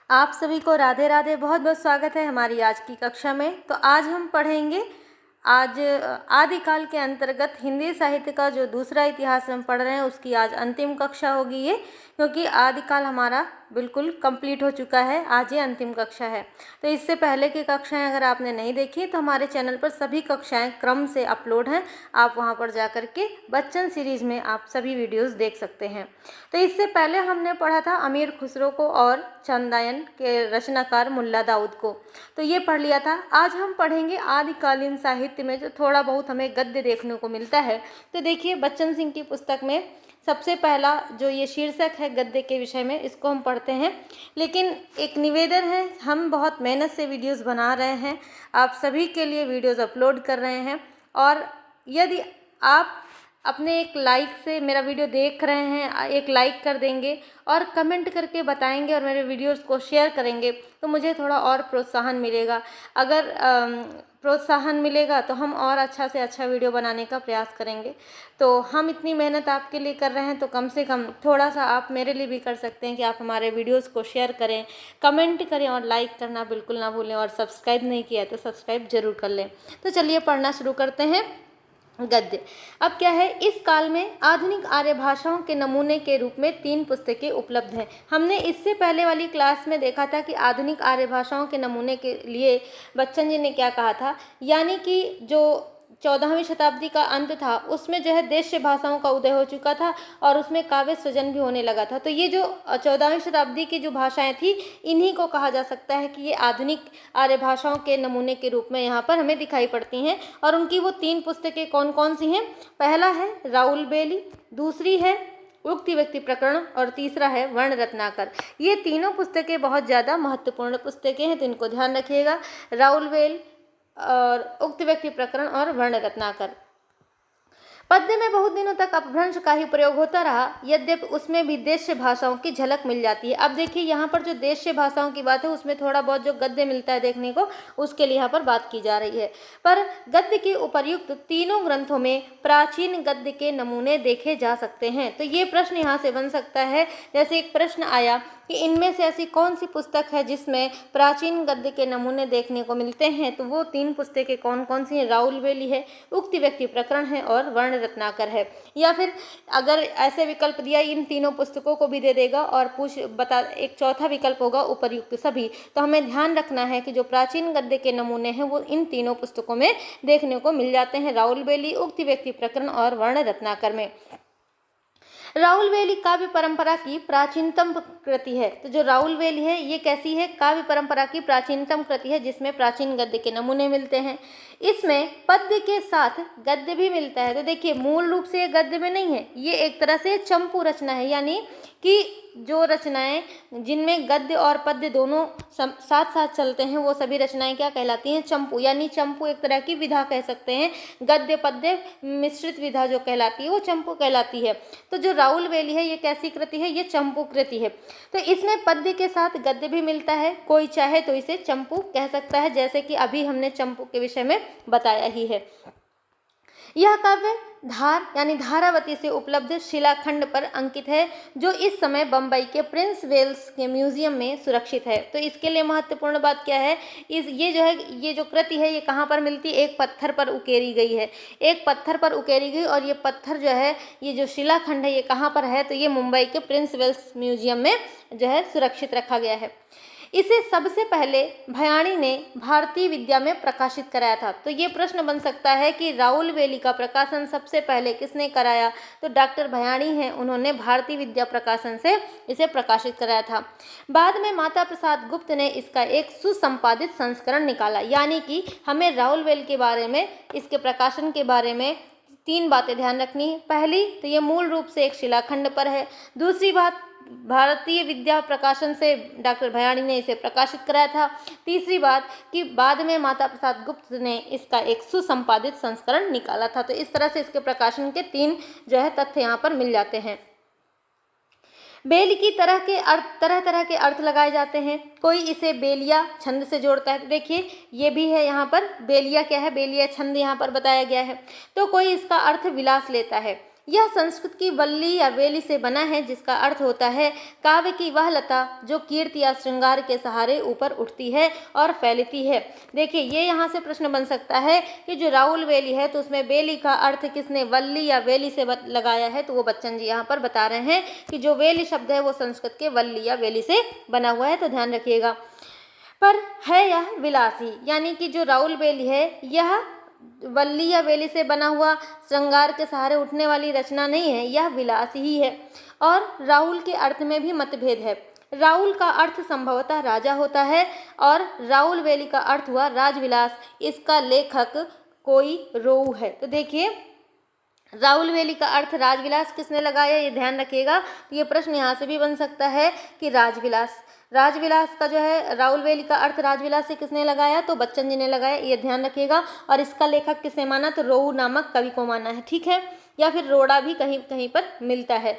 आप सभी को राधे राधे। बहुत बहुत स्वागत है हमारी आज की कक्षा में। तो आज हम पढ़ेंगे आज आदिकाल के अंतर्गत हिंदी साहित्य का जो दूसरा इतिहास हम पढ़ रहे हैं उसकी आज अंतिम कक्षा होगी ये, क्योंकि आदिकाल हमारा बिल्कुल कंप्लीट हो चुका है। आज ये अंतिम कक्षा है। तो इससे पहले की कक्षाएं अगर आपने नहीं देखी तो हमारे चैनल पर सभी कक्षाएं क्रम से अपलोड हैं। आप वहां पर जा कर के बच्चन सीरीज़ में आप सभी वीडियोस देख सकते हैं। तो इससे पहले हमने पढ़ा था अमीर खुसरो को और चंदायन के रचनाकार मुल्ला दाऊद को, तो ये पढ़ लिया था। आज हम पढ़ेंगे आदिकालीन साहित्य में जो थोड़ा बहुत हमें गद्य देखने को मिलता है। तो देखिए, बच्चन सिंह की पुस्तक में सबसे पहला जो ये शीर्षक है गद्य के विषय में, इसको हम पढ़ते हैं। लेकिन एक निवेदन है, हम बहुत मेहनत से वीडियोस बना रहे हैं, आप सभी के लिए वीडियोस अपलोड कर रहे हैं, और यदि आप अपने एक लाइक से मेरा वीडियो देख रहे हैं, एक लाइक कर देंगे और कमेंट करके बताएंगे और मेरे वीडियोस को शेयर करेंगे तो मुझे थोड़ा और प्रोत्साहन मिलेगा। अगर प्रोत्साहन मिलेगा तो हम और अच्छा से अच्छा वीडियो बनाने का प्रयास करेंगे। तो हम इतनी मेहनत आपके लिए कर रहे हैं, तो कम से कम थोड़ा सा आप मेरे लिए भी कर सकते हैं कि आप हमारे वीडियोस को शेयर करें, कमेंट करें और लाइक करना बिल्कुल ना भूलें, और सब्सक्राइब नहीं किया है तो सब्सक्राइब जरूर कर लें। तो चलिए पढ़ना शुरू करते हैं गद्य। अब क्या है, इस काल में आधुनिक आर्य भाषाओं के नमूने के रूप में 3 पुस्तकें उपलब्ध हैं। हमने इससे पहले वाली क्लास में देखा था कि आधुनिक आर्य भाषाओं के नमूने के लिए बच्चन जी ने क्या कहा था, यानी कि जो 14वीं शताब्दी का अंत था उसमें जो है देशीय भाषाओं का उदय हो चुका था और उसमें काव्य सृजन भी होने लगा था। तो ये जो 14वीं शताब्दी की जो भाषाएं थी, इन्हीं को कहा जा सकता है कि ये आधुनिक आर्य भाषाओं के नमूने के रूप में यहाँ पर हमें दिखाई पड़ती हैं। और उनकी वो 3 पुस्तकें कौन कौन सी हैं? पहला है राउल बेली, दूसरी है उक्ति व्यक्ति प्रकरण और तीसरा है वर्ण रत्नाकर। ये तीनों पुस्तकें बहुत ज़्यादा महत्वपूर्ण पुस्तकें हैं, तो इनको ध्यान रखिएगा। राउल बेल और उक्त व्यक्ति प्रकरण और वर्ण रत्नाकर। पद्य में बहुत दिनों तक अपभ्रंश का ही प्रयोग होता रहा, यद्यपि उसमें भी देशीय भाषाओं की झलक मिल जाती है। अब देखिए, यहाँ पर जो देशीय भाषाओं की बात है उसमें थोड़ा बहुत जो गद्य मिलता है देखने को, उसके लिए यहाँ पर बात की जा रही है। पर गद्य के उपर्युक्त तीनों ग्रंथों में प्राचीन गद्य के नमूने देखे जा सकते हैं। तो ये प्रश्न यहाँ से बन सकता है, जैसे एक प्रश्न आया कि इनमें से ऐसी कौन सी पुस्तक है जिसमें प्राचीन गद्य के नमूने देखने को मिलते हैं, तो वो 3 पुस्तकें कौन कौन सी हैं? राउल बेली है, उक्ति व्यक्ति प्रकरण है और वर्ण रत्नाकर है। या फिर अगर ऐसे विकल्प दिया, इन तीनों पुस्तकों को भी दे देगा और एक चौथा विकल्प होगा उपर्युक्त सभी। तो हमें ध्यान रखना है कि जो प्राचीन गद्य के नमूने हैं वो इन तीनों पुस्तकों में देखने को मिल जाते हैं, राउल बेली, उक्ति व्यक्ति प्रकरण और वर्ण रत्नाकर में। राउल बेली काव्य परंपरा की प्राचीनतम कृति है। तो जो राउल बेली है ये कैसी है? काव्य परंपरा की प्राचीनतम कृति है जिसमें प्राचीन गद्य के नमूने मिलते हैं। इसमें पद्य के साथ गद्य भी मिलता है। तो देखिए, मूल रूप से ये गद्य में नहीं है, ये एक तरह से चंपू रचना है, यानी कि जो रचनाएं जिनमें गद्य और पद्य दोनों साथ साथ चलते हैं वो सभी रचनाएं क्या कहलाती हैं? चंपू। यानी चंपू एक तरह की विधा कह सकते हैं, गद्य पद्य मिश्रित विधा जो कहलाती है वो चंपू कहलाती है। तो जो राउल बेली है ये कैसी कृति है? ये चंपू कृति है। तो इसमें पद्य के साथ गद्य भी मिलता है, कोई चाहे तो इसे चंपू कह सकता है, जैसे कि अभी हमने चंपू के विषय में बताया ही है। यह काव्य धार यानी धारावती से उपलब्ध शिलाखंड पर अंकित है, जो इस समय बम्बई के प्रिंस वेल्स के म्यूजियम में सुरक्षित है। तो इसके लिए महत्वपूर्ण बात क्या है? ये जो कृति है ये कहाँ पर मिलती है? एक पत्थर पर उकेरी गई है, एक पत्थर पर उकेरी गई, और ये पत्थर जो है, ये जो शिलाखंड है ये कहाँ पर है? तो ये मुंबई के प्रिंस वेल्स म्यूजियम में जो है सुरक्षित रखा गया है। इसे सबसे पहले भयाणी ने भारतीय विद्या में प्रकाशित कराया था। तो ये प्रश्न बन सकता है कि राउल बेली का प्रकाशन सबसे पहले किसने कराया? तो डॉक्टर भयाणी हैं, उन्होंने भारतीय विद्या प्रकाशन से इसे प्रकाशित कराया था। बाद में माता प्रसाद गुप्त ने इसका एक सुसंपादित संस्करण निकाला। यानी कि हमें राउल बेली के बारे में, इसके प्रकाशन के बारे में 3 बातें ध्यान रखनी है। पहली, तो ये मूल रूप से एक शिलाखंड पर है। दूसरी बात, भारतीय विद्या प्रकाशन से डॉक्टर भयाणी ने इसे प्रकाशित कराया था। तीसरी बात कि बाद में माता प्रसाद गुप्त ने इसका एक सुसंपादित संस्करण निकाला था। तो इस तरह से इसके प्रकाशन के 3 जो है तथ्य यहाँ पर मिल जाते हैं। बेल की तरह तरह के अर्थ लगाए जाते हैं। कोई इसे बेलिया छंद से जोड़ता है। तो देखिए, ये भी है यहाँ पर बेलिया क्या है? बेलिया छंद यहाँ पर बताया गया है। तो कोई इसका अर्थ विलास लेता है, यह संस्कृत की वल्ली या वेली से बना है, जिसका अर्थ होता है काव्य की वह लता जो कीर्ति या श्रृंगार के सहारे ऊपर उठती है और फैलती है। देखिए, ये यहाँ से प्रश्न बन सकता है कि जो राहुल वेली है तो उसमें बेली का अर्थ किसने वल्ली या वेली से लगाया है, तो वो बच्चन जी यहाँ पर बता रहे हैं कि जो वेली शब्द है वो संस्कृत के वल्ली या वेली से बना हुआ है, तो ध्यान रखिएगा। पर है यह विलासी, यानी कि जो राहुल वेली है यह वल्ली या वेली से बना हुआ श्रृंगार के सहारे उठने वाली रचना नहीं है, यह विलास ही है। और राहुल के अर्थ में भी मतभेद है। राहुल का अर्थ संभवतः राजा होता है और राहुल वेली का अर्थ हुआ राजविलास। इसका लेखक कोई रोऊ है। तो देखिए, राहुल वेली का अर्थ राजविलास किसने लगाया, ये ध्यान रखिएगा। तो ये प्रश्न यहाँ से भी बन सकता है कि राजविलास का जो है राहुल वेली का अर्थ राजविलास से किसने लगाया, तो बच्चन जी ने लगाया, ये ध्यान रखिएगा। और इसका लेखक किसने माना, तो रोऊ नामक कवि को माना है, ठीक है, या फिर रोड़ा भी कहीं कहीं पर मिलता है।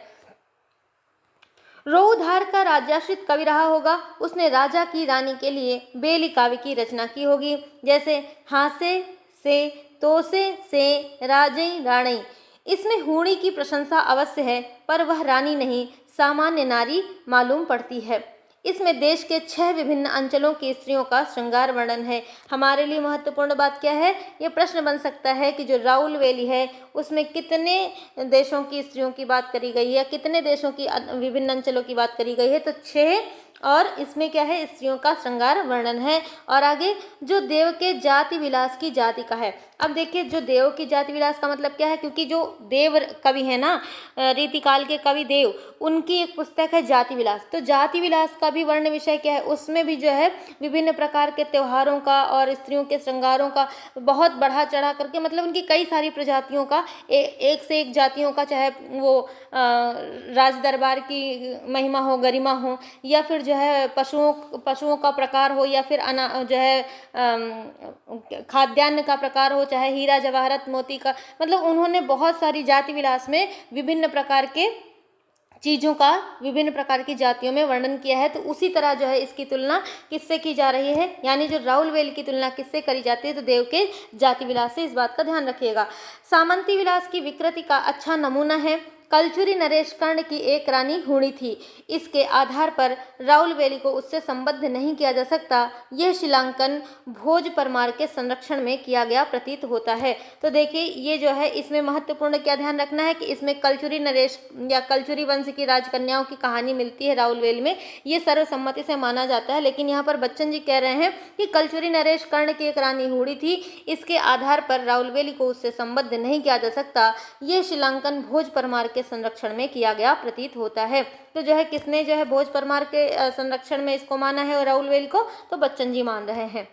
रोऊधार का राज्याश्रित कवि रहा होगा, उसने राजा की रानी के लिए बेली काव्य की रचना की होगी, जैसे हासे से तोसे से राजई राणई। इसमें हूणी की प्रशंसा अवश्य है, पर वह रानी नहीं, सामान्य नारी मालूम पड़ती है। इसमें देश के 6 विभिन्न अंचलों की स्त्रियों का श्रृंगार वर्णन है। हमारे लिए महत्वपूर्ण बात क्या है, ये प्रश्न बन सकता है कि जो राहुल वेली है उसमें कितने देशों की स्त्रियों की बात करी गई है, कितने देशों की विभिन्न अंचलों की बात करी गई है, तो 6, और इसमें क्या है, स्त्रियों का श्रृंगार वर्णन है। और आगे जो देव के जाति विलास की जाति का है। अब देखिए, जो देव की जाति विलास का मतलब क्या है, क्योंकि जो देव कवि है ना, रीतिकाल के कवि देव, उनकी एक पुस्तक है जाति विलास। तो जाति विलास का भी वर्ण विषय क्या है, उसमें भी जो है विभिन्न प्रकार के त्योहारों का और स्त्रियों के श्रृंगारों का बहुत बढ़ा चढ़ा करके, मतलब उनकी कई सारी प्रजातियों का, एक से एक जातियों का, चाहे वो राज दरबार की महिमा हो, गरिमा हो, या फिर जो है पशुओं का प्रकार हो, या फिर जो है खाद्यान्न का प्रकार हो, चाहे हीरा जवाहरत मोती का, मतलब उन्होंने बहुत सारी जाति विलास में विभिन्न प्रकार के चीज़ों का विभिन्न प्रकार की जातियों में वर्णन किया है। तो उसी तरह जो है इसकी तुलना किससे की जा रही है, यानी जो राहुल वेली की तुलना किससे करी जाती है, तो देव के जाति विलास से। इस बात का ध्यान रखिएगा। सामंती विलास की विकृति का अच्छा नमूना है कलचुरी नरेश कर्ण की एक रानी हूणी थी। इसके आधार पर राहुल वेली को उससे संबद्ध नहीं किया जा सकता। यह शिलांकन भोज परमार के संरक्षण में किया गया प्रतीत होता है। तो देखिए, ये जो है इसमें महत्वपूर्ण क्या ध्यान रखना है कि इसमें कलचुरी नरेश या कलचुरी वंश की राजकन्याओं की कहानी मिलती है राहुल वेली में, ये सर्वसम्मति से माना जाता है। लेकिन यहाँ पर बच्चन जी कह रहे हैं कि कलचुरी नरेश कर्ण की एक रानी हूणी थी, इसके आधार पर राहुल वेली को उससे संबद्ध नहीं किया जा सकता। यह शिलांकन भोज परमार के संरक्षण में किया गया प्रतीत होता है। तो जो है किसने जो है भोज परमार के संरक्षण में इसको माना है और राहुल वेली को, तो बच्चन जी मान रहे हैं।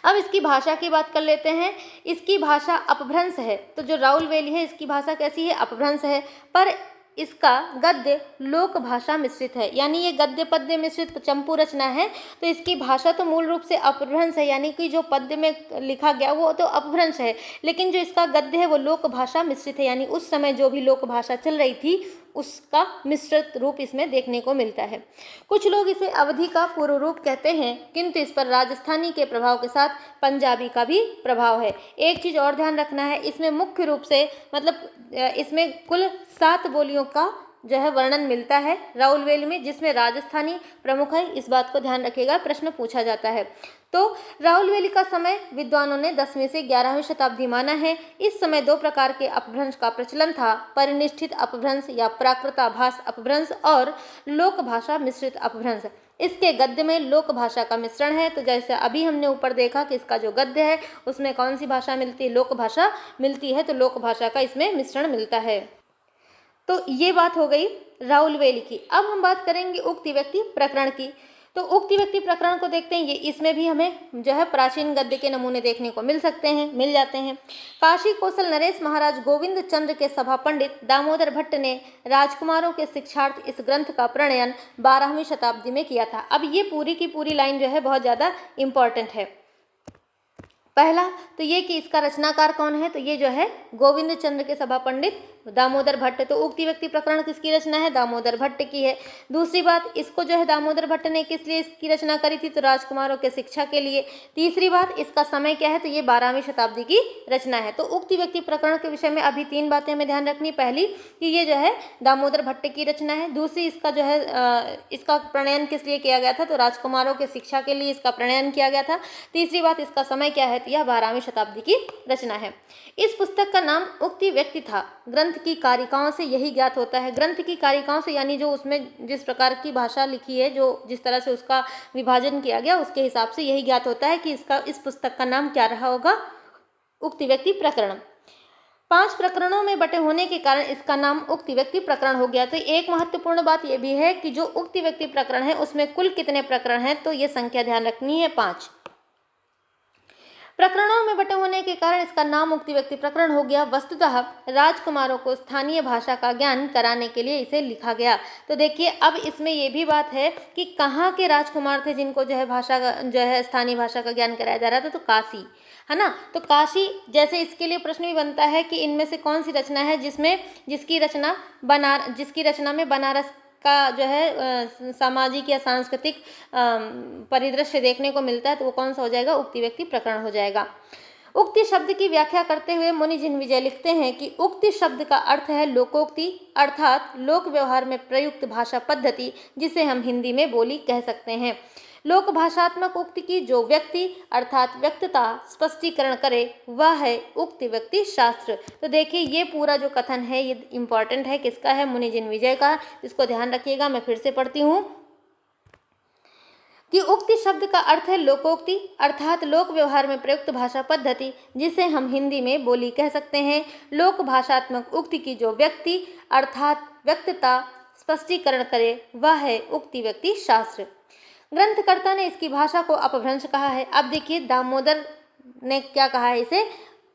अब इसकी भाषा की बात कर लेते हैं। इसकी भाषा अपभ्रंश है। तो जो राहुल वेली है इसकी भाषा कैसी है, अपभ्रंश है, पर इसका गद्य लोक भाषा मिश्रित है, यानी ये गद्य पद्य मिश्रित चंपू रचना है। तो इसकी भाषा तो मूल रूप से अपभ्रंश है, यानी कि जो पद्य में लिखा गया वो तो अपभ्रंश है, लेकिन जो इसका गद्य है वो लोक भाषा मिश्रित है, यानी उस समय जो भी लोक भाषा चल रही थी उसका मिश्रित रूप इसमें देखने को मिलता है। कुछ लोग इसे अवधी का पूर्व रूप कहते हैं, किंतु इस पर राजस्थानी के प्रभाव के साथ पंजाबी का भी प्रभाव है। एक चीज़ और ध्यान रखना है, इसमें मुख्य रूप से मतलब इसमें कुल 7 बोलियों का जो है वर्णन मिलता है राहुल वेली में, जिसमें राजस्थानी प्रमुख है। इस बात को ध्यान रखिएगा, प्रश्न पूछा जाता है। तो राहुल वेली का समय विद्वानों ने 10वीं से 11वीं शताब्दी माना है। इस समय 2 प्रकार के अपभ्रंश का प्रचलन था, परिनिष्ठित अपभ्रंश या प्राकृताभास अपभ्रंश और लोक भाषा मिश्रित अपभ्रंश। इसके गद्य में लोक भाषा का मिश्रण है। तो जैसे अभी हमने ऊपर देखा कि इसका जो गद्य है उसमें कौन सी भाषा मिलती है, लोक भाषा मिलती है, तो लोक भाषा का इसमें मिश्रण मिलता है। तो ये बात हो गई राहुल वेली की। अब हम बात करेंगे उक्ति व्यक्ति प्रकरण की। तो उक्ति व्यक्ति प्रकरण को देखते हैं, ये इसमें भी हमें जो है प्राचीन गद्य के नमूने देखने को मिल जाते हैं। काशी कौशल नरेश महाराज गोविंद चंद्र के सभा पंडित दामोदर भट्ट ने राजकुमारों के शिक्षार्थ इस ग्रंथ का प्रणयन 12वीं शताब्दी में किया था। अब ये पूरी की पूरी लाइन जो है बहुत ज़्यादा इम्पॉर्टेंट है। पहला तो ये कि इसका रचनाकार कौन है, तो ये जो है गोविंद चंद्र के सभा पंडित दामोदर भट्ट। तो उक्ति व्यक्ति प्रकरण किसकी रचना है, दामोदर भट्ट की है। दूसरी बात, इसको जो है दामोदर भट्ट ने किस लिए इसकी रचना करी थी, तो राजकुमारों के शिक्षा के लिए। तीसरी बात, इसका समय क्या है, तो ये 12वीं शताब्दी की रचना है। तो उक्ति व्यक्ति प्रकरण के विषय में अभी 3 बातें हमें ध्यान रखनी। पहली कि ये जो है दामोदर भट्ट की रचना है। दूसरी, इसका जो है इसका प्रणयन किस लिए किया गया था, तो राजकुमारों के शिक्षा के लिए इसका प्रणयन किया गया था। तीसरी बात, इसका समय क्या है, तो यह 12वीं शताब्दी की रचना है। इस पुस्तक का नाम उक्ति व्यक्ति था। ग्रंथ की कारिकाओं से यही ज्ञात होता है। ग्रंथ की कारिकाओं से यानी जो उसमें जिस प्रकार की भाषा लिखी है, जो जिस तरह से उसका विभाजन किया गया, उसके हिसाब से यही ज्ञात होता है कि इस पुस्तक का नाम क्या रहा होगा, उक्ति व्यक्ति प्रकरण। 5 प्रकरणों में बटे होने के कारण इसका नाम उक्ति व्यक्ति प्रकरण हो गया। तो एक महत्वपूर्ण बात यह भी है कि जो उक्ति व्यक्ति प्रकरण है उसमें कुल कितने प्रकरण हैं, तो ये संख्या ध्यान रखनी है, 5 प्रकरणों में बटे होने के कारण इसका नाम उक्ति व्यक्ति प्रकरण हो गया। वस्तुतः राजकुमारों को स्थानीय भाषा का ज्ञान कराने के लिए इसे लिखा गया। तो देखिए, अब इसमें यह भी बात है कि कहाँ के राजकुमार थे जिनको जो है भाषा का जो है स्थानीय भाषा का ज्ञान कराया जा रहा था, तो काशी, है ना। तो काशी, जैसे इसके लिए प्रश्न भी बनता है कि इनमें से कौन सी रचना है जिसकी रचना में बनारस का जो है सामाजिक या सांस्कृतिक परिदृश्य देखने को मिलता है, तो वो कौन सा हो जाएगा, उक्ति व्यक्ति प्रकरण हो जाएगा। उक्ति शब्द की व्याख्या करते हुए मुनि जिनविजय लिखते हैं कि उक्ति शब्द का अर्थ है लोकोक्ति, अर्थात लोक व्यवहार में प्रयुक्त भाषा पद्धति, जिसे हम हिंदी में बोली कह सकते हैं। लोक भाषात्मक उक्ति की जो व्यक्ति अर्थात व्यक्तता स्पष्टीकरण करे, वह है उक्ति व्यक्ति शास्त्र। तो देखिए, ये पूरा जो कथन है ये इंपॉर्टेंट है, किसका है, मुनि जिनविजय का। इसको ध्यान रखिएगा, मैं फिर से पढ़ती हूँ कि उक्ति शब्द का अर्थ है लोकोक्ति, अर्थात लोक व्यवहार में प्रयुक्त भाषा पद्धति, जिसे हम हिंदी में बोली कह सकते हैं। लोक भाषात्मक उक्ति की जो व्यक्ति अर्थात व्यक्तता स्पष्टीकरण करे, वह है उक्ति व्यक्ति शास्त्र। ग्रंथकर्ता ने इसकी भाषा को अपभ्रंश कहा है। अब देखिए, दामोदर ने क्या कहा है इसे,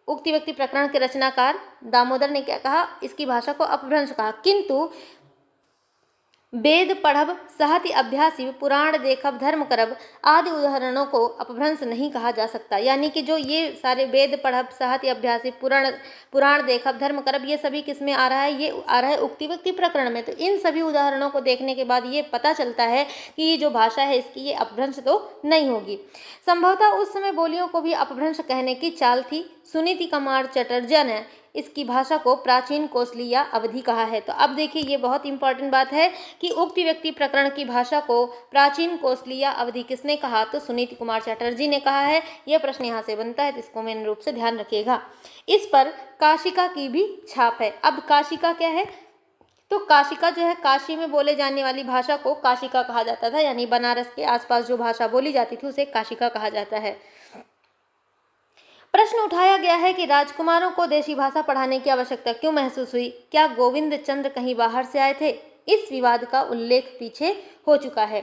उक्ति व्यक्ति प्रकरण के रचनाकार दामोदर ने क्या कहा, इसकी भाषा को अपभ्रंश कहा। किंतु वेद पढ़ब सहति अभ्यासी पुराण देखब धर्म करब आदि उदाहरणों को अपभ्रंश नहीं कहा जा सकता। यानी कि जो ये सारे वेद पढ़ब सहति अभ्यासी पुराण देखब धर्म करब, ये सभी किस में आ रहा है, ये आ रहा है उक्ति व्यक्ति प्रकरण में। तो इन सभी उदाहरणों को देखने के बाद ये पता चलता है कि ये जो भाषा है इसकी ये अपभ्रंश तो नहीं होगी। संभवतः उस समय बोलियों को भी अपभ्रंश कहने की चाल थी। सुनीति कुमार चटर्जी ने इसकी भाषा को प्राचीन कोसली या अवधि कहा है। तो अब देखिए, ये बहुत इंपॉर्टेंट बात है कि उक्ति व्यक्ति प्रकरण की भाषा को प्राचीन कोसली या अवधि किसने कहा, तो सुनीति कुमार चटर्जी ने कहा है। यह प्रश्न यहाँ से बनता है, तो इसको मेन रूप से ध्यान रखिएगा। इस पर काशिका की भी छाप है। अब काशिका क्या है, तो काशिका जो है काशी में बोले जाने वाली भाषा को काशिका कहा जाता था, यानी बनारस के आसपास जो भाषा बोली जाती थी उसे काशिका कहा जाता है। प्रश्न उठाया गया है कि राजकुमारों को देशी भाषा पढ़ाने की आवश्यकता क्यों महसूस हुई, क्या गोविंद चंद्र कहीं बाहर से आए थे। इस विवाद का उल्लेख पीछे हो चुका है।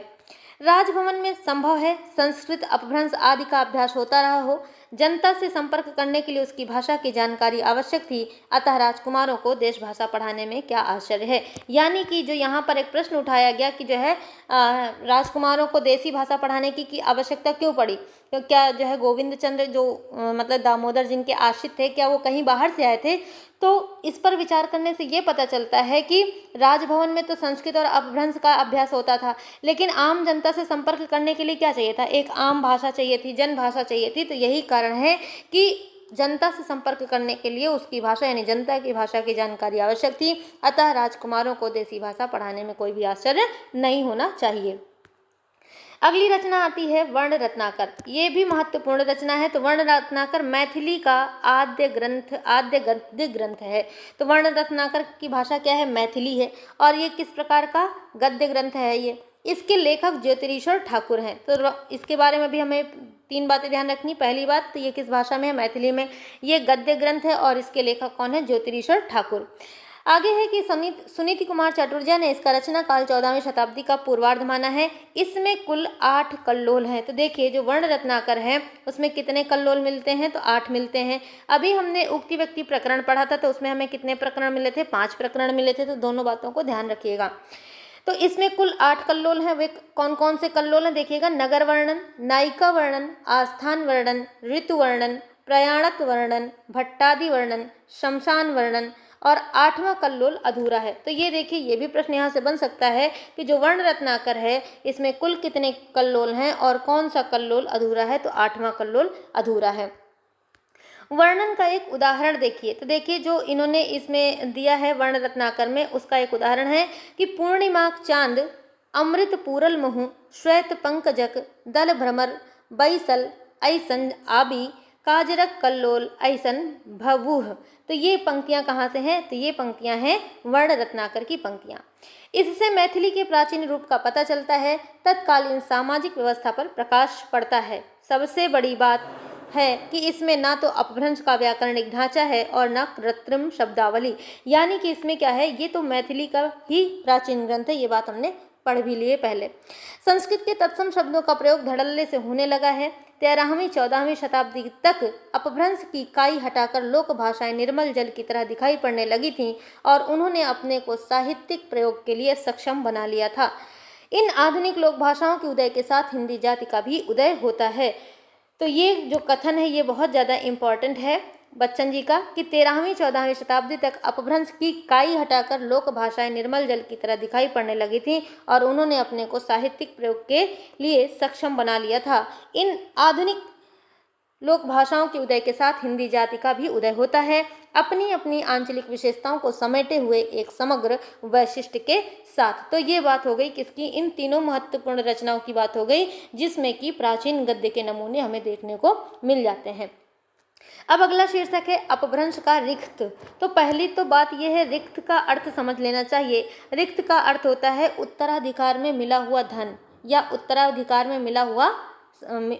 राजभवन में संभव है संस्कृत अपभ्रंश आदि का अभ्यास होता रहा हो। जनता से संपर्क करने के लिए उसकी भाषा की जानकारी आवश्यक थी, अतः राजकुमारों को देश भाषा पढ़ाने में क्या आश्चर्य है। यानी कि जो यहाँ पर एक प्रश्न उठाया गया कि जो है राजकुमारों को देसी भाषा पढ़ाने की आवश्यकता क्यों पड़ी, तो क्या जो है गोविंद चंद्र जो मतलब दामोदर जिनके आश्रित थे, क्या वो कहीं बाहर से आए थे। तो इस पर विचार करने से ये पता चलता है कि राजभवन में तो संस्कृत और अपभ्रंश का अभ्यास होता था, लेकिन आम जनता से संपर्क करने के लिए क्या चाहिए था, एक आम भाषा चाहिए थी, जन भाषा चाहिए थी। तो यही कारण है कि जनता से संपर्क करने के लिए उसकी भाषा यानी जनता की भाषा की जानकारी आवश्यक थी, अतः राजकुमारों को देसी भाषा पढ़ाने में कोई भी आश्चर्य नहीं होना चाहिए। अगली रचना आती है वर्ण रत्नाकर। ये भी महत्वपूर्ण रचना है। तो वर्ण रत्नाकर मैथिली का आद्य गद्य ग्रंथ है। तो वर्ण रत्नाकर की भाषा क्या है, मैथिली है, और ये किस प्रकार का गद्य ग्रंथ है। ये इसके लेखक ज्योतिरीश्वर ठाकुर हैं। तो इसके बारे में भी हमें 3 बातें ध्यान रखनी। पहली बात, तो ये किस भाषा में है, मैथिली में। ये गद्य ग्रंथ है और इसके लेखक कौन है, ज्योतिरीश्वर ठाकुर। आगे है कि सुनीति कुमार चटर्जी ने इसका रचना काल 14वीं शताब्दी का पूर्वार्ध माना है। इसमें कुल 8 कल्लोल हैं। तो देखिए, जो वर्ण रत्नाकर है उसमें कितने कल्लोल मिलते हैं, तो 8 मिलते हैं। अभी हमने उक्ति व्यक्ति प्रकरण पढ़ा था, तो उसमें हमें कितने प्रकरण मिले थे, 5 प्रकरण मिले थे। तो दोनों बातों को ध्यान रखिएगा। तो इसमें कुल 8 कल्लोल हैं। वे कौन कौन से कल्लोल हैं देखिएगा, नगर वर्णन, नायिका वर्णन, आस्थान वर्णन, ऋतु वर्णन, प्रयाणक वर्णन, भट्टादि वर्णन, शमशान वर्णन और 8वां कल्लोल अधूरा है। तो ये देखिए, ये भी प्रश्न यहाँ से बन सकता है कि जो वर्ण रत्नाकर है इसमें कुल कितने कल्लोल हैं और कौन सा कल्लोल अधूरा है, तो 8वां कल्लोल अधूरा है। वर्णन का एक उदाहरण देखिए, तो देखिए जो इन्होंने इसमें दिया है वर्ण रत्नाकर में, उसका एक उदाहरण है कि पूर्णिमाक चांद, अमृत पूरल मुहु, श्वेत पंकजक, दल भ्रमर, बैसल ऐसन आबी, काजरक कल्लोल ऐसन भवुह। तो ये पंक्तियां कहाँ से हैं, तो ये पंक्तियां हैं वर्ण रत्नाकर की पंक्तियां। इससे मैथिली के प्राचीन रूप का पता चलता है, तत्कालीन सामाजिक व्यवस्था पर प्रकाश पड़ता है। सबसे बड़ी बात है कि इसमें ना तो अपभ्रंश का व्याकरणिक ढांचा है और ना कृत्रिम शब्दावली, यानी कि इसमें क्या है, ये तो मैथिली का ही प्राचीन ग्रंथ है, ये बात हमने पढ़ भी लिए पहले। संस्कृत के तत्सम शब्दों का प्रयोग धड़ल्ले से होने लगा है। 13वीं 14वीं शताब्दी तक अपभ्रंश की काई हटाकर लोक भाषाएं निर्मल जल की तरह दिखाई पड़ने लगी थीं और उन्होंने अपने को साहित्यिक प्रयोग के लिए सक्षम बना लिया था। इन आधुनिक लोक भाषाओं के उदय के साथ हिंदी जाति का भी उदय होता है। तो ये जो कथन है ये बहुत ज़्यादा इम्पॉर्टेंट है बच्चन जी का, कि 13वीं 14वीं शताब्दी तक अपभ्रंश की काई हटाकर लोक भाषाएं निर्मल जल की तरह दिखाई पड़ने लगी थी और उन्होंने अपने को साहित्यिक प्रयोग के लिए सक्षम बना लिया था। इन आधुनिक लोक भाषाओं के उदय के साथ हिंदी जाति का भी उदय होता है, अपनी अपनी आंचलिक विशेषताओं को समेटे हुए एक समग्र वैशिष्ट्य के साथ। तो ये बात हो गई किसकी, इन तीनों महत्वपूर्ण रचनाओं की बात हो गई, जिसमें कि प्राचीन गद्य के नमूने हमें देखने को मिल जाते हैं। अब अगला शीर्षक है अपभ्रंश का रिक्त। तो पहली तो बात यह है, रिक्त का अर्थ समझ लेना चाहिए। रिक्त का अर्थ होता है उत्तराधिकार में मिला हुआ धन या उत्तराधिकार में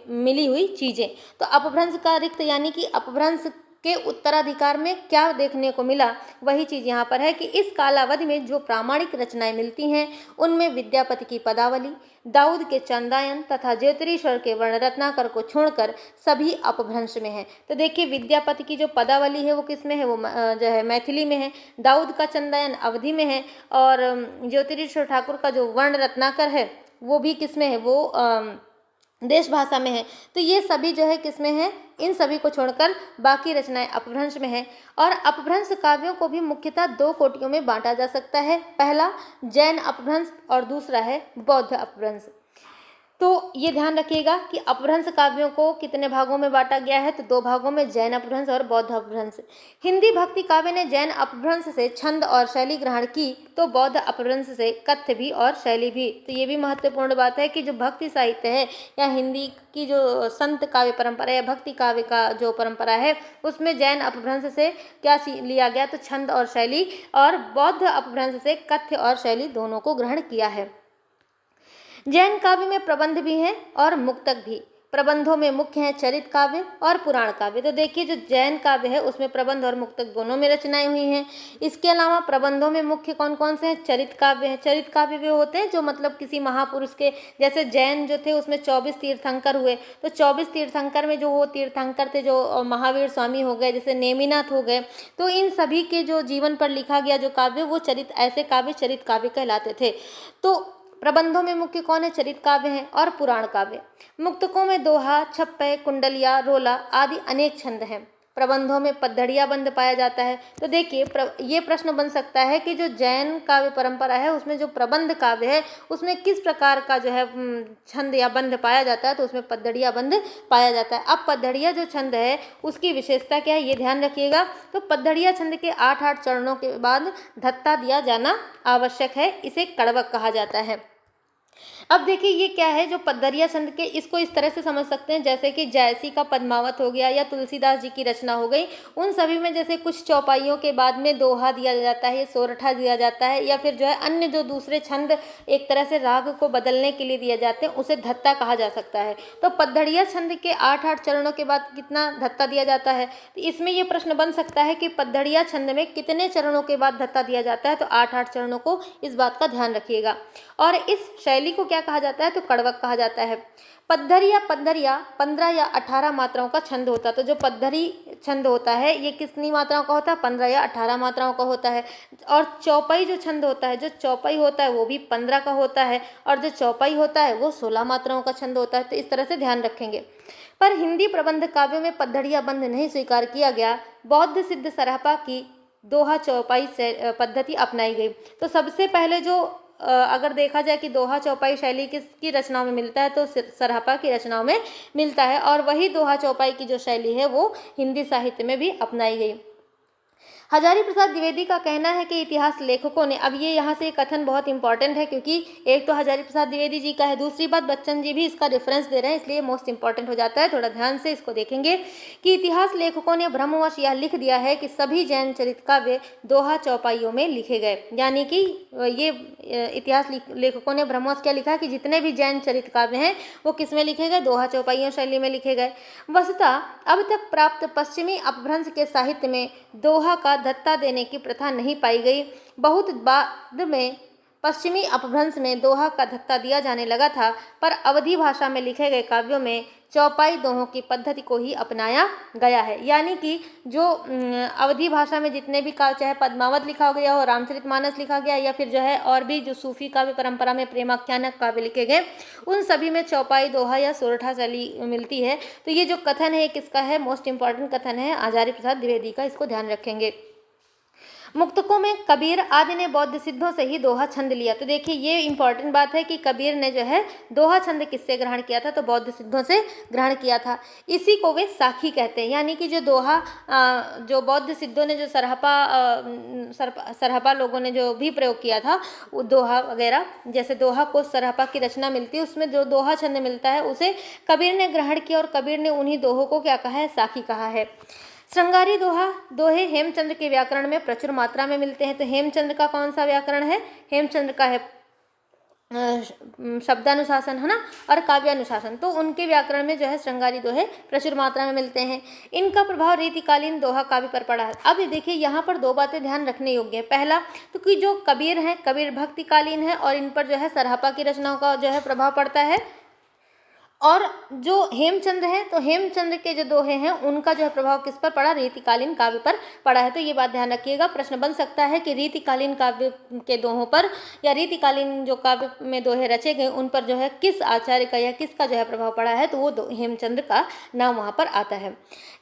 मिली हुई चीजें। तो अपभ्रंश का रिक्त यानी कि अपभ्रंश के उत्तराधिकार में क्या देखने को मिला, वही चीज यहाँ पर है कि इस कालावधि में जो प्रामाणिक रचनाएं मिलती हैं उनमें विद्यापति की पदावली, दाऊद के चंदायन तथा ज्योतिरीश्वर के वर्ण रत्नाकर को छोड़कर सभी अपभ्रंश में है। तो देखिए विद्यापति की जो पदावली है वो किस में है, वो जो है मैथिली में है, दाऊद का चंदायन अवधी में है और ज्योतिरीश्वर ठाकुर का जो वर्ण रत्नाकर है वो भी किस में है, वो देश भाषा में है। तो ये सभी जो है किस में है, इन सभी को छोड़कर बाकी रचनाएं अपभ्रंश में है। और अपभ्रंश काव्यों को भी मुख्यतः 2 कोटियों में बांटा जा सकता है, पहला जैन अपभ्रंश और दूसरा है बौद्ध अपभ्रंश। तो ये ध्यान रखिएगा कि अपभ्रंश काव्यों को कितने भागों में बांटा गया है, तो 2 भागों में, जैन अपभ्रंश और बौद्ध अपभ्रंश। हिंदी भक्ति काव्य ने जैन अपभ्रंश से छंद और शैली ग्रहण की, तो बौद्ध अपभ्रंश से कथ्य भी और शैली भी। तो ये भी महत्वपूर्ण बात है कि जो भक्ति साहित्य है या हिंदी की जो संत काव्य परंपरा या भक्ति काव्य का जो परंपरा है उसमें जैन अपभ्रंश से क्या लिया गया, तो छंद और शैली, और बौद्ध अपभ्रंश से कथ्य और शैली दोनों को ग्रहण किया है। जैन काव्य में प्रबंध भी हैं और मुक्तक भी। प्रबंधों में मुख्य हैं चरित काव्य और पुराण काव्य। तो देखिए जो जैन काव्य है उसमें प्रबंध और मुक्तक दोनों में रचनाएं हुई हैं। इसके अलावा प्रबंधों में मुख्य कौन कौन से हैं, चरित काव्य हैं। चरित काव्य वे होते हैं जो मतलब किसी महापुरुष के, जैसे जैन जो थे उसमें 24 तीर्थंकर हुए, तो 24 तीर्थंकर में जो वो तीर्थंकर थे जो महावीर स्वामी हो गए, जैसे नेमिनाथ हो गए, तो इन सभी के जो जीवन पर लिखा गया जो काव्य वो चरित, ऐसे काव्य चरित काव्य कहलाते थे। तो प्रबंधों में मुख्य कौन है, चरित काव्य हैं और पुराण काव्य। मुक्तकों में दोहा, छप्पे, कुंडलिया, रोला आदि अनेक छंद हैं। प्रबंधों में पद्धड़िया बंद पाया जाता है। तो देखिए ये प्रश्न बन सकता है कि जो जैन काव्य परंपरा है उसमें जो प्रबंध काव्य है उसमें किस प्रकार का जो है छंद या बंध पाया जाता है, तो उसमें पद्धड़िया बंद पाया जाता है। अब पद्धड़िया जो छंद है उसकी विशेषता क्या है ये ध्यान रखिएगा। तो पद्धड़िया छंद के 8-8 चरणों के बाद धत्ता दिया जाना आवश्यक है, इसे कड़वक कहा जाता है। अब देखिए ये क्या है, जो पद्धड़िया छंद के, इसको इस तरह से समझ सकते हैं जैसे कि जायसी का पद्मावत हो गया या तुलसीदास जी की रचना हो गई, उन सभी में जैसे कुछ चौपाइयों के बाद में दोहा दिया जाता है, सोरठा दिया जाता है, या फिर जो है अन्य जो दूसरे छंद एक तरह से राग को बदलने के लिए दिए जाते हैं उसे धत्ता कहा जा सकता है। तो पद्धड़िया छंद के 8-8 चरणों के बाद कितना धत्ता दिया जाता है, तो इसमें यह प्रश्न बन सकता है कि पद्धड़िया छंद में कितने चरणों के बाद धत्ता दिया जाता है, तो 8-8 चरणों को, इस बात का ध्यान रखिएगा। और इस शैली को क्या क्या कहा जाता है, तो कड़वक कहा जाता है। पद्धरी या पद्धरिया 15 या 18 मात्राओं का छंद होता है। तो जो पद्धरी छंद होता है ये कितनी मात्राओं का होता है, 15 या 18 मात्राओं का होता है। और चौपाई जो छंद होता है, जो चौपाई होता है वो भी 15 का होता है, और जो चौपाई होता है वो 16 मात्राओं का छंद होता है। तो इस तरह से ध्यान रखेंगे। पर हिंदी प्रबंध काव्यों में पद्धड़िया बंध नहीं स्वीकार किया गया। बौद्ध सिद्ध सरहपा की दोहा चौपाई से पद्धति अपनाई गई। तो सबसे पहले जो अगर देखा जाए कि दोहा चौपाई शैली किसकी रचनाओं में मिलता है, तो सरहपा की रचनाओं में मिलता है, और वही दोहा चौपाई की जो शैली है वो हिंदी साहित्य में भी अपनाई गई। हजारी प्रसाद द्विवेदी का कहना है कि इतिहास लेखकों ने, अब ये यहाँ से कथन बहुत इंपॉर्टेंट है, क्योंकि एक तो हजारी प्रसाद द्विवेदी जी का है, दूसरी बात बच्चन जी भी इसका रेफरेंस दे रहे हैं, इसलिए मोस्ट इंपॉर्टेंट हो जाता है। थोड़ा ध्यान से इसको देखेंगे कि इतिहास लेखकों ने भ्रमवश यह लिख दिया है कि सभी जैन चरित काव्य दोहा चौपाइयों में लिखे गए। यानी कि ये इतिहास लेखकों ने भ्रमवश क्या लिखा है कि जितने भी जैन चरित काव्य हैं वो किस में लिखे गए, दोहा चौपाइयों शैली में लिखे गए। वस्तुतः अब तक प्राप्त पश्चिमी अपभ्रंश के साहित्य में दोहा का धत्ता देने की प्रथा नहीं पाई गई। बहुत बाद में पश्चिमी अपभ्रंश में दोहा का धत्ता दिया जाने लगा था, पर अवधी भाषा में लिखे गए काव्यों में चौपाई दोहों की पद्धति को ही अपनाया गया है। यानी कि जो अवधी भाषा में जितने भी काव्य, चाहे पद्मावत लिखा गया हो, रामचरितमानस लिखा गया, या फिर जो है और भी जो सूफी काव्य परंपरा में प्रेमाख्यानक काव्य लिखे गए, उन सभी में चौपाई दोहा या सोरठा शैली मिलती है। तो ये जो कथन है किसका है, मोस्ट इंपॉर्टेंट कथन है हजारी प्रसाद द्विवेदी का, इसको ध्यान रखेंगे। मुक्तकों में कबीर आदि ने बौद्ध सिद्धों से ही दोहा छंद लिया। तो देखिए ये इंपॉर्टेंट बात है कि कबीर ने जो है दोहा छंद किससे ग्रहण किया था, तो बौद्ध सिद्धों से ग्रहण किया था। इसी को वे साखी कहते हैं। यानी कि जो दोहा जो बौद्ध सिद्धों ने, जो सरहपा लोगों ने जो भी प्रयोग किया था, वो दोहा वगैरह, जैसे दोहा को सरहपा की रचना मिलती है, उसमें जो दोहा छंद मिलता है उसे कबीर ने ग्रहण किया, और कबीर ने उन्हीं दोहों को क्या कहा है, साखी कहा है। श्रृंगारी दोहे हेमचंद्र के व्याकरण में प्रचुर मात्रा में मिलते हैं। तो हेमचंद्र का कौन सा व्याकरण है, हेमचंद्र का है शब्दानुशासन, है ना, और काव्यानुशासन। तो उनके व्याकरण में जो है श्रृंगारी दोहे प्रचुर मात्रा में मिलते हैं। इनका प्रभाव रीतिकालीन दोहा काव्य पर पड़ा है। अब देखिए यहाँ पर दो बातें ध्यान रखने योग्य है। पहला तो कि जो कबीर हैं, कबीर भक्तिकालीन है, और इन पर जो है सरहपा की रचनाओं का जो है प्रभाव पड़ता है। और जो हेमचंद्र हैं, तो हेमचंद्र के जो दोहे हैं उनका जो है प्रभाव किस पर पड़ा, रीतिकालीन काव्य पर पड़ा है। तो ये बात ध्यान रखिएगा, प्रश्न बन सकता है कि रीतिकालीन काव्य के दोहों पर, या रीतिकालीन जो काव्य में दोहे रचे गए उन पर जो है किस आचार्य का या किसका जो है प्रभाव पड़ा है, तो वो हेमचंद्र का नाम वहाँ पर आता है।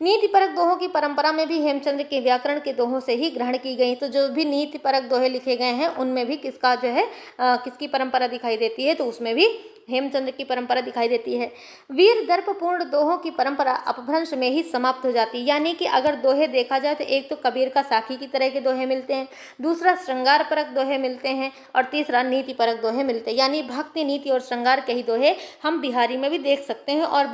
नीतिपरक दोहों की परंपरा में भी हेमचंद्र के व्याकरण के दोहों से ही ग्रहण की गई। तो जो भी नीतिपरक दोहे लिखे गए हैं उनमें भी किसका जो है किसकी परंपरा दिखाई देती है, तो उसमें भी हेमचंद्र की परंपरा दिखाई देती है। वीर दर्पपूर्ण दोहों की परंपरा अपभ्रंश में ही समाप्त हो जाती है। यानी कि अगर दोहे देखा जाए तो एक तो कबीर का साखी की तरह के दोहे मिलते हैं, दूसरा श्रृंगार परक दोहे मिलते हैं, और तीसरा नीति परक दोहे मिलते हैं। यानी भक्ति, नीति और श्रृंगार के ही दोहे हम बिहारी में भी देख सकते हैं। और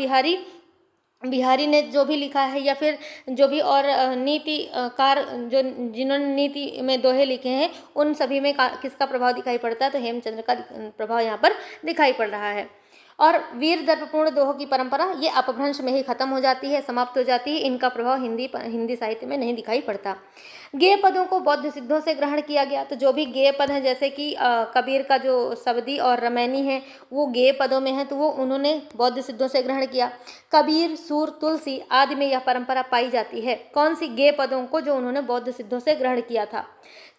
बिहारी ने जो भी लिखा है, या फिर जो भी और नीतिकार जो जिन्होंने नीति में दोहे लिखे हैं, उन सभी में किसका प्रभाव दिखाई पड़ता है, तो हेमचंद्र का प्रभाव यहाँ पर दिखाई पड़ रहा है। और वीर दर्पपूर्ण दोहों की परंपरा ये अपभ्रंश में ही खत्म हो जाती है, समाप्त हो जाती है। इनका प्रभाव हिंदी साहित्य में नहीं दिखाई पड़ता। गेय पदों को बौद्ध सिद्धों से ग्रहण किया गया। तो जो भी गेय पद हैं, जैसे कि कबीर का जो सवदी और रमैनी है वो गेय पदों में है, तो वो उन्होंने बौद्ध सिद्धों से ग्रहण किया। कबीर, सूर, तुलसी आदि में यह परंपरा पाई जाती है। कौन सी गेय पदों को, जो उन्होंने बौद्ध सिद्धों से ग्रहण किया था।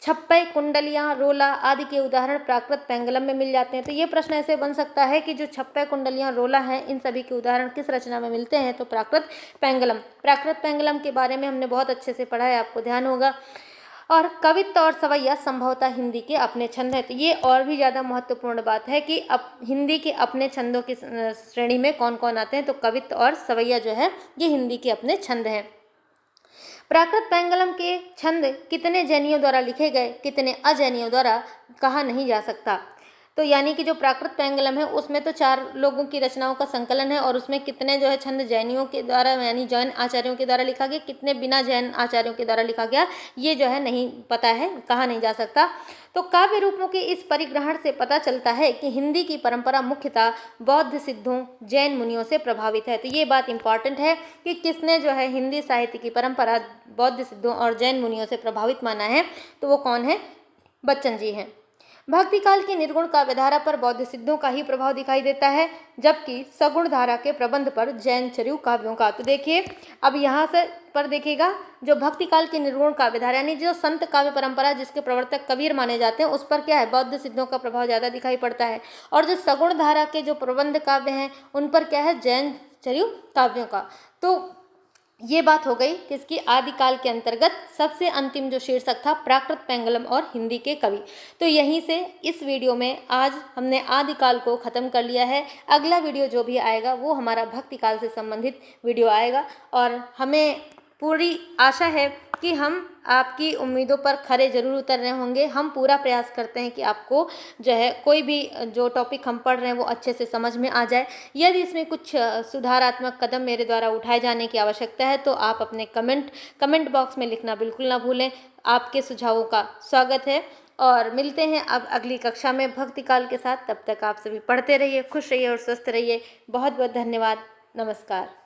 छप्पे, कुंडलियाँ, रोला आदि के उदाहरण प्राकृत पेंगलम में मिल जाते हैं। तो ये प्रश्न ऐसे बन सकता है कि जो छप्पे, कुंडलियाँ, रोला हैं, इन सभी के उदाहरण किस रचना में मिलते हैं, तो प्राकृत पेंगलम। प्राकृत पेंगलम के बारे में हमने बहुत अच्छे से पढ़ा है, आपको ध्यान होगा। और कवित्त और सवैया संभवतः हिंदी के अपने छंद है। तो ये और भी ज़्यादा महत्वपूर्ण बात है कि अब हिंदी के अपने छंदों की श्रेणी में कौन कौन आते हैं, तो कवित्त और सवैया जो है ये हिंदी के अपने छंद हैं। प्राकृत पेंगलम के छंद कितने जैनियों द्वारा लिखे गए, कितने अजैनियों द्वारा कहा नहीं जा सकता। तो यानी कि जो प्राकृत पेंगलम है उसमें तो 4 लोगों की रचनाओं का संकलन है, और उसमें कितने जो है छंद जैनियों के द्वारा यानी जैन आचार्यों के द्वारा लिखा गया, कितने बिना जैन आचार्यों के द्वारा लिखा गया, ये जो है नहीं पता है, कहा नहीं जा सकता। तो काव्य रूपों के इस परिग्रहण से पता चलता है कि हिंदी की परंपरा मुख्यतः बौद्ध सिद्धों, जैन मुनियों से प्रभावित है। तो ये बात इंपॉर्टेंट है कि किसने जो है हिंदी साहित्य की परंपरा बौद्ध सिद्धों और जैन मुनियों से प्रभावित माना है, तो वो कौन है, बच्चन जी हैं। भक्ति काल की निर्गुण काव्यधारा पर बौद्ध सिद्धों का ही प्रभाव दिखाई देता है, जबकि सगुण धारा के प्रबंध पर जैन चरयु काव्यों का। तो देखिए अब यहाँ से पर देखिएगा, जो भक्ति काल की निर्गुण काव्यधारा यानी जो संत काव्य परंपरा जिसके प्रवर्तक कबीर माने जाते हैं, उस पर क्या है, बौद्ध सिद्धों का प्रभाव ज़्यादा दिखाई पड़ता है। और जो सगुण धारा के जो प्रबंध काव्य हैं उन पर क्या है, जैन चरयु काव्यों का। तो ये बात हो गई किसकी, आदिकाल के अंतर्गत सबसे अंतिम जो शीर्षक था प्राकृत पेंगलम और हिंदी के कवि। तो यहीं से इस वीडियो में आज हमने आदिकाल को ख़त्म कर लिया है। अगला वीडियो जो भी आएगा वो हमारा भक्ति काल से संबंधित वीडियो आएगा, और हमें पूरी आशा है कि हम आपकी उम्मीदों पर खरे जरूर उतर रहे होंगे। हम पूरा प्रयास करते हैं कि आपको जो है कोई भी जो टॉपिक हम पढ़ रहे हैं वो अच्छे से समझ में आ जाए। यदि इसमें कुछ सुधारात्मक कदम मेरे द्वारा उठाए जाने की आवश्यकता है तो आप अपने कमेंट बॉक्स में लिखना बिल्कुल ना भूलें। आपके सुझावों का स्वागत है, और मिलते हैं अब अगली कक्षा में भक्ति काल के साथ। तब तक आप सभी पढ़ते रहिए, खुश रहिए और स्वस्थ रहिए। बहुत बहुत धन्यवाद। नमस्कार।